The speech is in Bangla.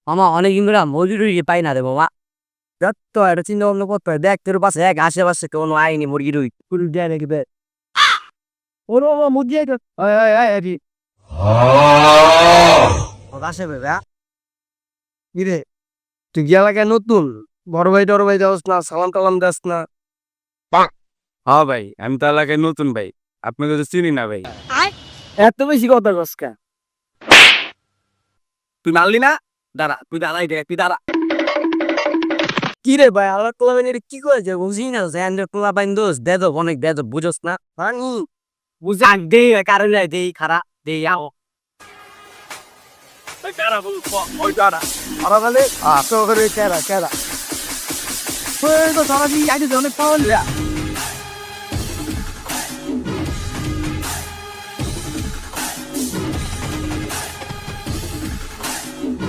মামা অনেকদিন ধরে মুরগি পাই না রে বাবা। দেখ তো এটা চিন্তা ভাবনা করতে হয়। দেখ তোর পাশে এক আশেপাশে কোনো আইনি মুরগি রুই পুরো দেয় নাকি বে? ওর বাবা মুরগি আইতো আরে আসে বে ব্যা কি রে? তুই গিয়া লাগে নতুন বড় ভাই টর ভাই যাস না, সালাম টালাম দাস না। হ্যাঁ ভাই, আমি তো এলাকায় নতুন ভাই, আপনাকে তো চিনি না ভাই। এত বেশি কথা কসকা তুই মানলি না? দাঁড়া তুই দাঁড়াই দেখ তুই দাঁড়া। কি রে ভাই আল্লাহ তোলা বাইন কি করেছে বুঝি না। তোলা বাইন দোষ দে তো অনেক দে তো বুঝোস না পানি বুঝে আগ দে কারণ দে খারা দে আও কারা বল ওই কারা আরা বলে তো করে কেরা কেরা ওই তো সারা দিন আইতে অনেক পাওয়া